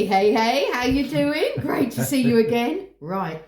Hey, how you doing? Great to see you again. Right.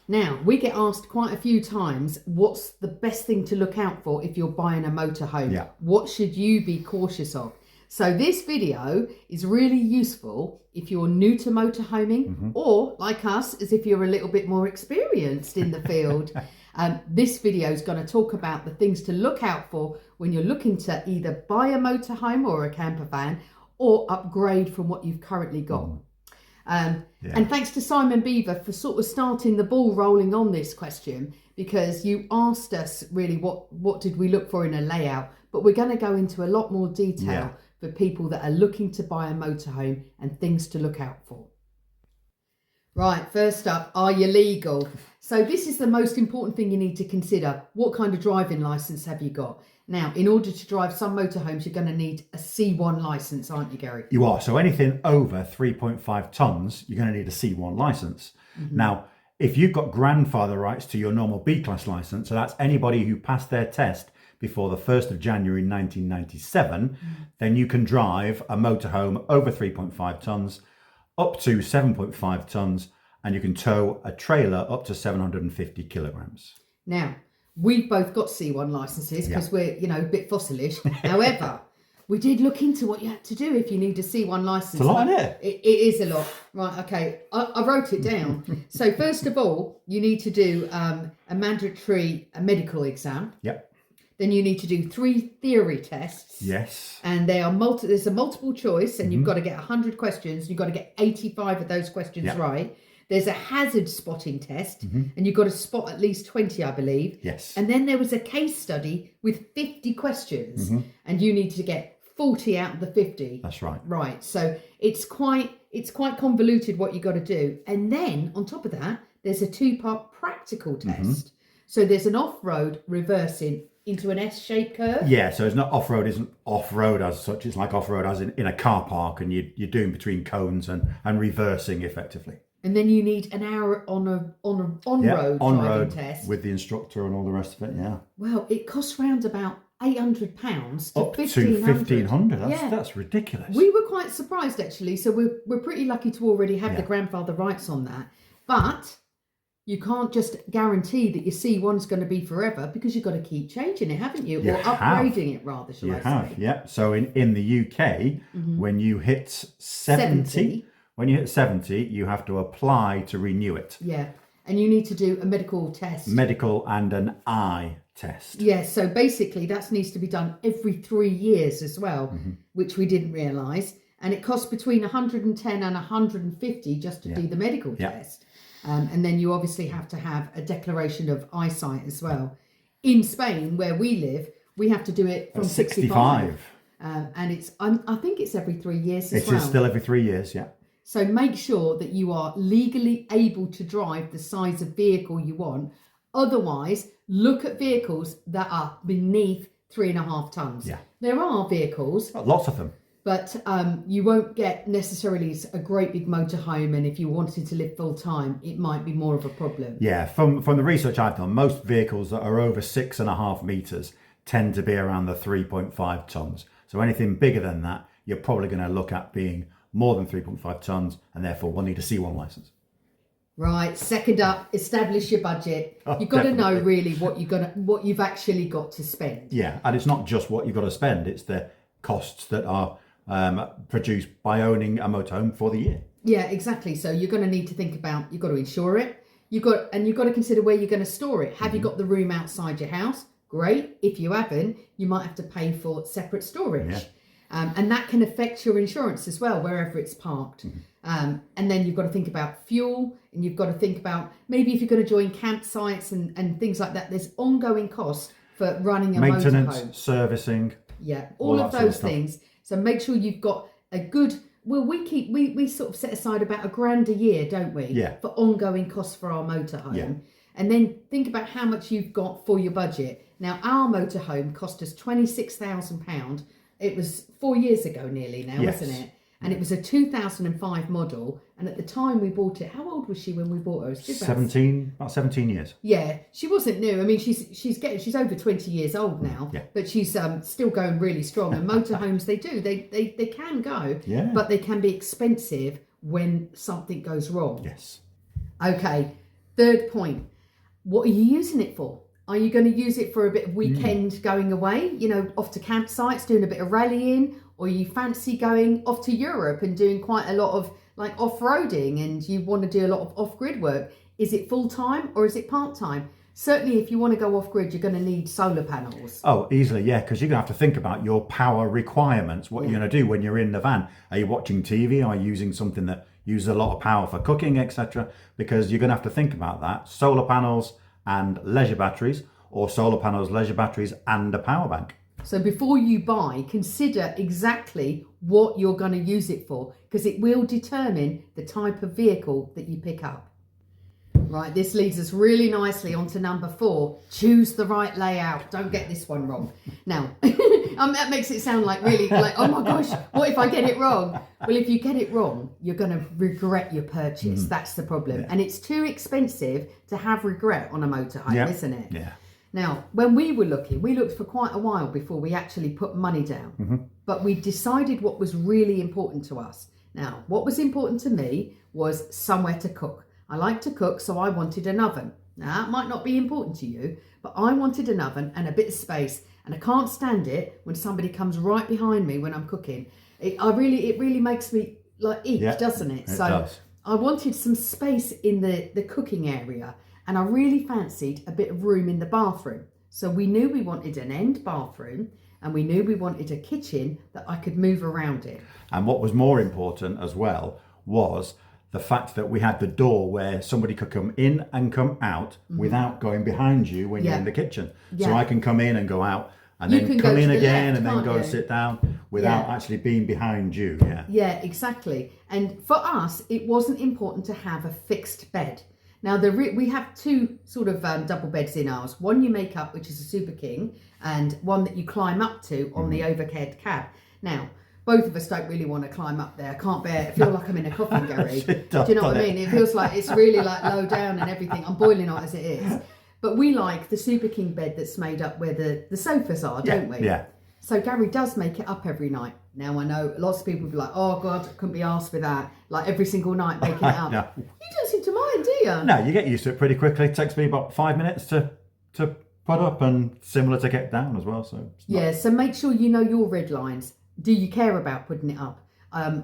Now, we get asked quite a few times, what's the best thing to look out for if you're buying a motorhome? Yeah. What should you be cautious of? So this video is really useful if you're new to motorhoming or, like us, as if you're a little bit more experienced in the field. This video is going to talk about the things to look out for when you're looking to either buy a motorhome or a camper van or upgrade from what you've currently got. And thanks to Simon Beaver for sort of starting the ball rolling on this question, because you asked us really what did we look for in a layout, but we're going to go into a lot more detail for people that are looking to buy a motorhome and things to look out for. Right, first up, are you legal? So this is the most important thing you need to consider. What kind of driving licence have you got? Now, in order to drive some motorhomes, you're going to need a C1 licence, aren't you, Gary? You are. So anything over 3.5 tonnes, you're going to need a C1 licence. Now, if you've got grandfather rights to your normal B-class licence, so that's anybody who passed their test before the 1st of January 1997, then you can drive a motorhome over 3.5 tonnes, up to 7.5 tonnes, and you can tow a trailer up to 750 kilograms. Now, we've both got C1 licenses because we're, a bit fossilish. However, we did look into what you had to do if you need a C1 license. It's a lot, isn't it? It is a lot. Right, okay. I wrote it down. So first of all, you need to do a mandatory medical exam. Yep. Then you need to do 3 theory tests. Yes. And they are there's a multiple choice, and you've got to get 100 questions. You've got to get 85 of those questions right. There's a hazard spotting test, and you've got to spot at least 20, I believe. Yes. And then there was a case study with 50 questions, and you need to get 40 out of the 50. That's right. Right. So it's quite convoluted what you got to do. And then on top of that, there's a 2-part practical test. So there's an off-road reversing into an S-shaped curve. Yeah, so it's not off-road, isn't off-road as such. It's like off-road as in a car park, and you're doing between cones and reversing effectively. And then you need an hour on-road driving test. With the instructor and all the rest of it, Well, it costs around about £800 to up £1,500. to £1,500. That's ridiculous. We were quite surprised, actually. So we're pretty lucky to already have the grandfather rights on that. But you can't just guarantee that your C1's going to be forever, because you've got to keep changing it, haven't you? Or upgrading it, rather, shall I say. Yeah. So in the UK, when you hit 70, when you hit 70, you have to apply to renew it. Yeah. And you need to do a medical test. Medical and an eye test. Yeah, so basically that needs to be done every 3 years as well, which we didn't realise. And it costs between 110 and 150 just to do the medical test. And then you obviously have to have a declaration of eyesight as well. In Spain, where we live, we have to do it from 65. And it's I think it's every 3 years as well. It is still every 3 years, yeah. So make sure that you are legally able to drive the size of vehicle you want. Otherwise, look at vehicles that are beneath 3.5 tonnes. Yeah. There are vehicles. Lots of them. But you won't get necessarily a great big motorhome, and if you wanted to live full time, it might be more of a problem. Yeah, from the research I've done, most vehicles that are over 6.5 metres tend to be around the 3.5 tonnes. So anything bigger than that, you're probably going to look at being more than 3.5 tonnes, and therefore will need a C1 licence. Right. Second up, establish your budget. You've got to know really what you've actually got to spend. Yeah, and it's not just what you've got to spend; it's the costs that are produced by owning a motorhome for the year. Yeah, exactly. So you're going to need to think about, you've got to insure it. You've got to consider where you're going to store it. Have you got the room outside your house? Great. If you haven't, you might have to pay for separate storage. Yeah. And that can affect your insurance as well, wherever it's parked. And then you've got to think about fuel, and you've got to think about maybe if you're going to join campsites and things like that. There's ongoing costs for running a maintenance, motorhome. Servicing. Yeah, all of those things. So make sure you've got a good. Well, we sort of set aside about £1,000 a year, don't we? Yeah. For ongoing costs for our motorhome. Yeah. And then think about how much you've got for your budget. Now, our motorhome cost us £26,000. It was 4 years ago nearly now, wasn't it? And it was a 2005 model. And at the time we bought it, how old was she when we bought her? She was about 17 years. Yeah, she wasn't new. I mean, she's over 20 years old now, but she's still going really strong. And motorhomes, they can go, but they can be expensive when something goes wrong. Yes. Okay, third point. What are you using it for? Are you going to use it for a bit of weekend going away, you know, off to campsites, doing a bit of rallying, or you fancy going off to Europe and doing quite a lot of like off-roading and you want to do a lot of off-grid work? Is it full-time or is it part-time? Certainly, if you want to go off-grid, you're going to need solar panels. Oh, easily, yeah, because you're going to have to think about your power requirements, what you're going to do when you're in the van. Are you watching TV? Are you using something that uses a lot of power for cooking, etc.? Because you're going to have to think about that. Solar panels and leisure batteries, or solar panels, leisure batteries, and a power bank. So before you buy, consider exactly what you're going to use it for, because it will determine the type of vehicle that you pick up. Right, this leads us really nicely onto number 4. Choose the right layout. Don't get this one wrong. Now, that makes it sound like really like, oh my gosh, what if I get it wrong? Well, if you get it wrong, you're going to regret your purchase. That's the problem. Yeah. And it's too expensive to have regret on a motorhome, isn't it? Yeah. Now, when we were looking, we looked for quite a while before we actually put money down. But we decided what was really important to us. Now, what was important to me was somewhere to cook. I like to cook, so I wanted an oven. Now, that might not be important to you, but I wanted an oven and a bit of space, and I can't stand it when somebody comes right behind me when I'm cooking. It really makes me like eek, doesn't it? It does. I wanted some space in the cooking area, and I really fancied a bit of room in the bathroom. So we knew we wanted an end bathroom, and we knew we wanted a kitchen that I could move around in. And what was more important as well was the fact that we had the door where somebody could come in and come out without going behind you when you're in the kitchen. So I can come in and go out and then come in again and then go and sit down without actually being behind you. Yeah, exactly. And for us, it wasn't important to have a fixed bed. Now, we have 2 sort of double beds in ours. One you make up, which is a Super King, and one that you climb up to on the overhead cab. Now, both of us don't really want to climb up there. I can't bear it. I feel like I'm in a coffin, Gary. Do you know what I mean? It feels like it's really like low down and everything. I'm boiling hot as it is. But we like the Super King bed that's made up where the sofas are, don't we? Yeah. So Gary does make it up every night. Now, I know lots of people will be like, oh God, I couldn't be arsed with that. Like every single night making it up. No. You don't seem to mind, do you? No, you get used to it pretty quickly. It takes me about 5 minutes to put up and similar to get down as well. So so make sure you know your red lines. Do you care about putting it up?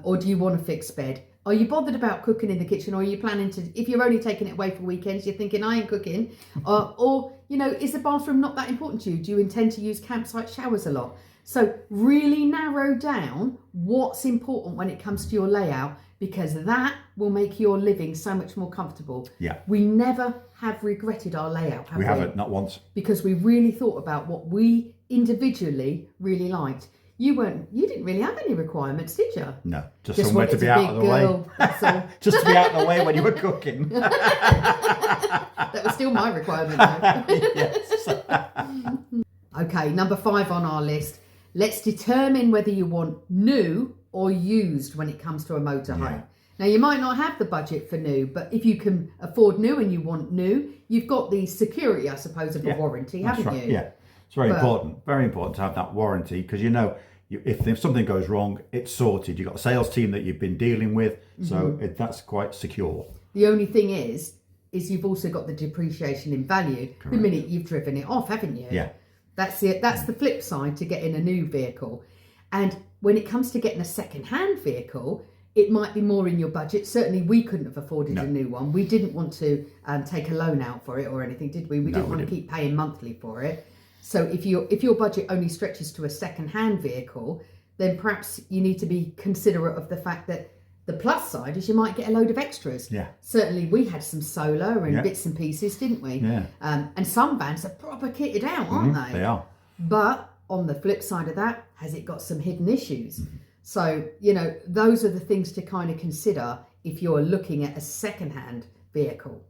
Or do you want a fixed bed? Are you bothered about cooking in the kitchen? Or are you planning to, if you're only taking it away for weekends, you're thinking, I ain't cooking. Or, you know, is the bathroom not that important to you? Do you intend to use campsite showers a lot? So really narrow down what's important when it comes to your layout, because that will make your living so much more comfortable. Yeah. We never have regretted our layout, have we? We haven't, not once. Because we really thought about what we individually really liked. You didn't really have any requirements, did you? No, just somewhere to be out of the way. That's all. Just to be out of the way when you were cooking. That was still my requirement, though. Yes. Okay, number 5 on our list. Let's determine whether you want new or used when it comes to a motorhome. Yeah. Now, you might not have the budget for new, but if you can afford new and you want new, you've got the security, I suppose, of a warranty, haven't you? Yeah. It's very important to have that warranty, because you know, if something goes wrong, it's sorted. You've got a sales team that you've been dealing with, so that's quite secure. The only thing is you've also got the depreciation in value the minute you've driven it off, haven't you? Yeah. That's it. That's the flip side to getting a new vehicle. And when it comes to getting a second-hand vehicle, it might be more in your budget. Certainly, we couldn't have afforded a new one. We didn't want to take a loan out for it or anything, did we? We didn't want to keep paying monthly for it. So if your budget only stretches to a second-hand vehicle, then perhaps you need to be considerate of the fact that the plus side is you might get a load of extras. Yeah. Certainly we had some solar and bits and pieces, didn't we? Yeah. And some vans are proper kitted out, aren't they? They are. But on the flip side of that, has it got some hidden issues? So, you know, those are the things to kind of consider if you're looking at a second-hand vehicle.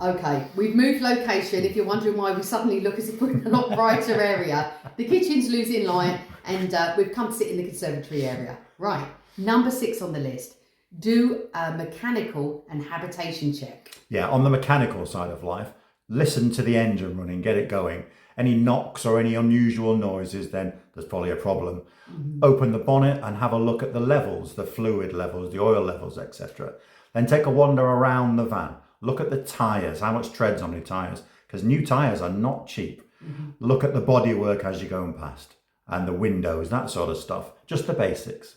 Okay, we've moved location. If you're wondering why we suddenly look as if we're in a lot brighter area, the kitchen's losing light and we've come to sit in the conservatory area. Right, number 6 on the list. Do a mechanical and habitation check. Yeah, on the mechanical side of life, listen to the engine running, get it going. Any knocks or any unusual noises, then there's probably a problem. Open the bonnet and have a look at the levels, the fluid levels, the oil levels, etc. Then take a wander around the van. Look at the tyres, how much tread's on your tyres, because new tyres are not cheap. Look at the bodywork as you're going past, and the windows, that sort of stuff, just the basics.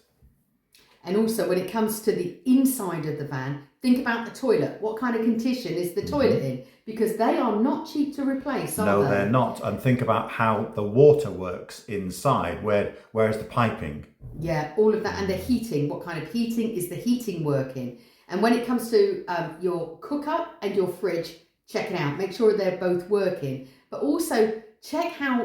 And also when it comes to the inside of the van, think about the toilet. What kind of condition is the toilet in? Because they are not cheap to replace, are they? No, they're not. And think about how the water works inside. Where is the piping? Yeah, all of that. And the heating. What kind of heating is the heating working? And when it comes to your cooker and your fridge, check it out. Make sure they're both working. But also check how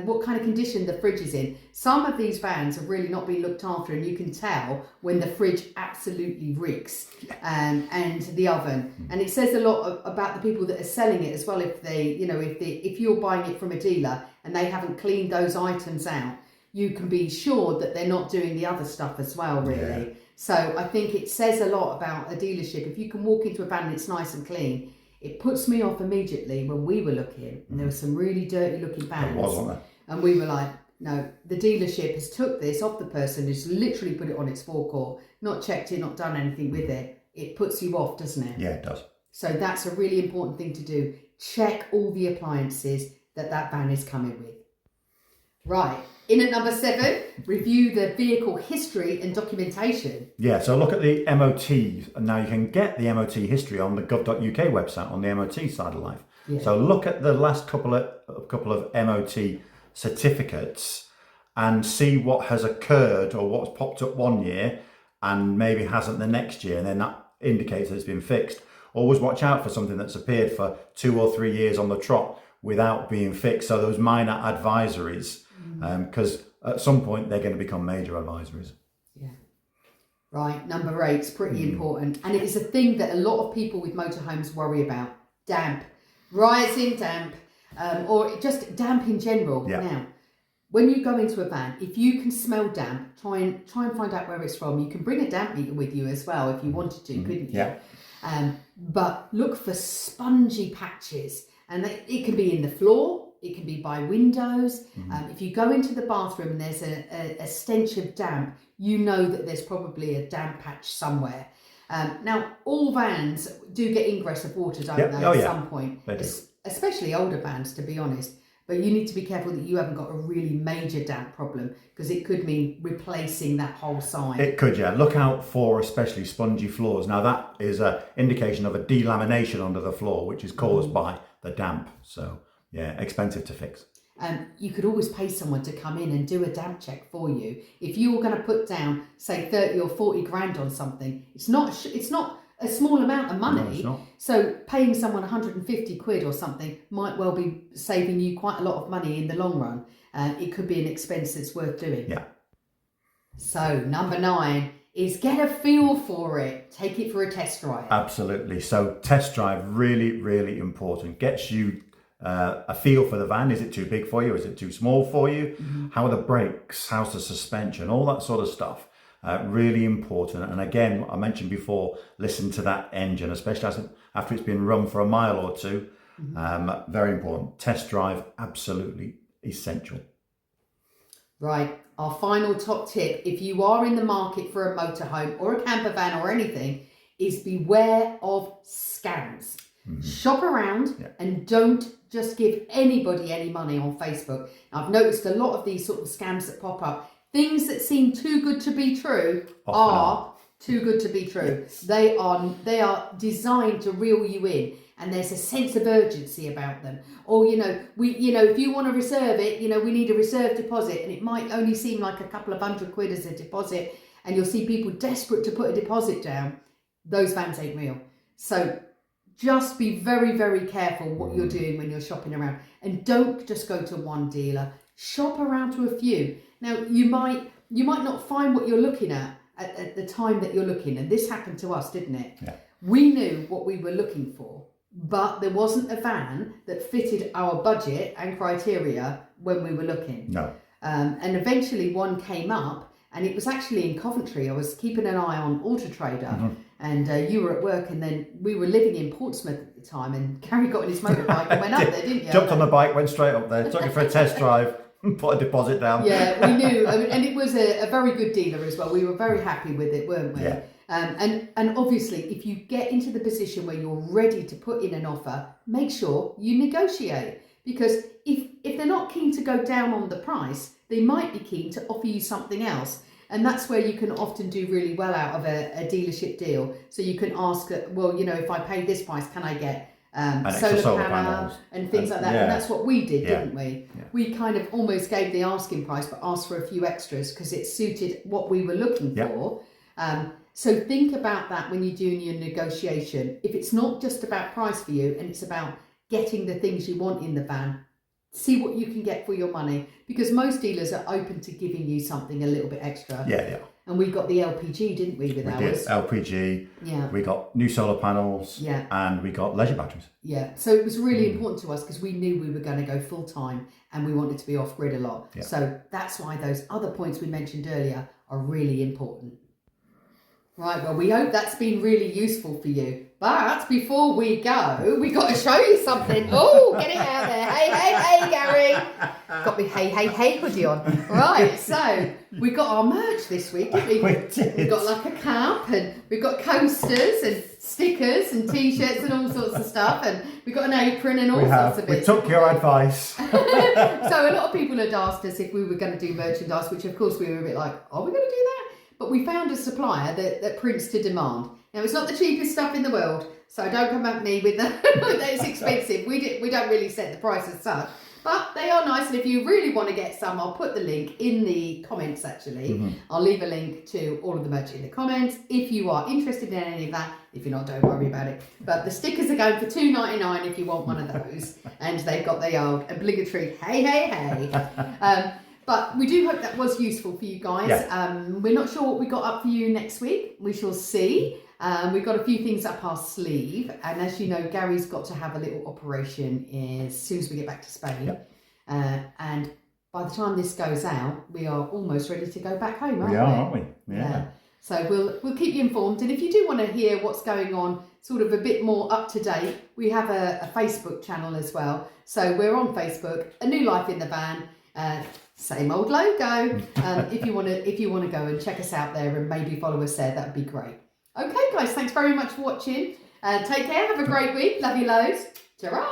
what kind of condition the fridge is in. Some of these vans have really not been looked after, and you can tell when the fridge absolutely reeks, and the oven. And it says a lot about the people that are selling it as well. If you're buying it from a dealer and they haven't cleaned those items out, you can be sure that they're not doing the other stuff as well, really. Yeah. So I think it says a lot about a dealership. If you can walk into a van and it's nice and clean, it puts me off immediately. When we were looking, and there were some really dirty looking vans. There was, wasn't there? And we were like, no, the dealership has took this off the person who's literally put it on its forecourt, not checked it, not done anything with it. It puts you off, doesn't it? Yeah, it does. So that's a really important thing to do. Check all the appliances that van is coming with. Right. In at number 7, review the vehicle history and documentation. Yeah, so look at the MOT. And now you can get the MOT history on the gov.uk website on the MOT side of life. Yeah. So look at the last couple of MOT certificates and see what has occurred or what's popped up one year and maybe hasn't the next year, and then that indicates that it's been fixed. Always watch out for something that's appeared for 2 or 3 years on the trot without being fixed. So those minor advisories, because at some point they're going to become major advisories. Yeah. Right, number 8 is pretty important, and it is a thing that a lot of people with motorhomes worry about: damp, rising damp, or just damp in general. Yeah. Now, when you go into a van, if you can smell damp, try and find out where it's from. You can bring a damp meter with you as well if you wanted to, couldn't you? Yeah. But look for spongy patches, and it can be in the floor. It can be by windows. If you go into the bathroom and there's a stench of damp, you know that there's probably a damp patch somewhere. Now, all vans do get ingress of water, don't they, at some point? They do. Especially older vans, to be honest. But you need to be careful that you haven't got a really major damp problem, because it could mean replacing that whole side. It could, yeah. Look out for especially spongy floors. Now, that is an indication of a delamination under the floor, which is caused by the damp. So, yeah, expensive to fix. You could always pay someone to come in and do a damp check for you. If you were going to put down, say, 30 or 40 grand on something, it's not a small amount of money. No, it's not. So paying someone 150 quid or something might well be saving you quite a lot of money in the long run. It could be an expense that's worth doing. Yeah. So number 9 is get a feel for it. Take it for a test drive. Absolutely. So test drive, really, really important. Gets you a feel for the van. Is it too big for you? Is it too small for you? How are the brakes? How's the suspension? All that sort of stuff. Really important. And again, I mentioned before, listen to that engine, especially after it's been run for a mile or two. Very important. Test drive, absolutely essential. Right. Our final top tip, if you are in the market for a motorhome or a camper van or anything, is beware of scams. Shop around and don't just give anybody any money on Facebook. Now, I've noticed a lot of these sort of scams that pop up. Things that seem too good to be true are too good to be true. Yes. They are designed to reel you in, and there's a sense of urgency about them. Or if you want to reserve it, we need a reserve deposit, and it might only seem like a couple of £100 as a deposit, and you'll see people desperate to put a deposit down. Those vans ain't real. So just be very, very careful what you're doing when you're shopping around, and don't just go to one dealer. Shop around to a few. Now, you might not find what you're looking at the time that you're looking, and this happened to us, didn't it? Yeah. We knew what we were looking for, but there wasn't a van that fitted our budget and criteria when we were looking. No. And eventually one came up, and it was actually in Coventry. I was keeping an eye on Auto Trader, and you were at work, and then we were living in Portsmouth at the time, and Gary got on his motorbike and went up there, didn't you? Jumped on the bike, went straight up there, took it for a test drive. put a deposit down. Yeah, we knew, and it was a very good dealer as well. We were very happy with it, weren't we? Yeah. And obviously, if you get into the position where you're ready to put in an offer, make sure you negotiate, because if they're not keen to go down on the price, they might be keen to offer you something else. And that's where you can often do really well out of a dealership deal. So you can ask, well, you know, if I pay this price, can I get solar panel and things like that? Yeah. And that's what we did, didn't we? Yeah. We kind of almost gave the asking price, but asked for a few extras because it suited what we were looking for. So think about that when you're doing your negotiation. If it's not just about price for you and it's about getting the things you want in the van, see what you can get for your money, because most dealers are open to giving you something a little bit extra. Yeah. And we got the LPG, didn't we, with ours? We did LPG. Yeah. We got new solar panels. Yeah. And we got leisure batteries. Yeah. So it was really important to us because we knew we were going to go full time and we wanted to be off grid a lot. Yeah. So that's why those other points we mentioned earlier are really important. Right, well, we hope that's been really useful for you. But before we go, we got to show you something. Oh, get it out there. Hey, Gary. Got me hey hoodie on. Right, so we got our merch this week, didn't we? We did. We got like a cap, and we've got coasters and stickers and T-shirts and all sorts of stuff. And we've got an apron and all sorts of bits. We took your advice. So a lot of people had asked us if we were going to do merchandise, which of course we were a bit like, are we going to do that? But we found a supplier that prints to demand. Now, it's not the cheapest stuff in the world, so don't come at me with that it's expensive. We don't really set the price as such, but they are nice. And if you really want to get some, I'll put the link in the comments, actually. Mm-hmm. I'll leave a link to all of the merch in the comments if you are interested in any of that. If you're not, don't worry about it. But the stickers are going for $2.99 if you want one of those. And they've got the old obligatory hey. But we do hope that was useful for you guys. Yeah. We're not sure what we got up for you next week. We shall see. We've got a few things up our sleeve. And as you know, Gary's got to have a little operation as soon as we get back to Spain. Yep. And by the time this goes out, we are almost ready to go back home, aren't we? Yeah. So we'll keep you informed. And if you do want to hear what's going on, sort of a bit more up to date, we have a Facebook channel as well. So we're on Facebook, A New Life in the Van. Same old logo. If you want to go and check us out there and maybe follow us there, that would be great. Okay, guys, thanks very much for watching. Take care. Have a great week. Love you loads. Ta-ra.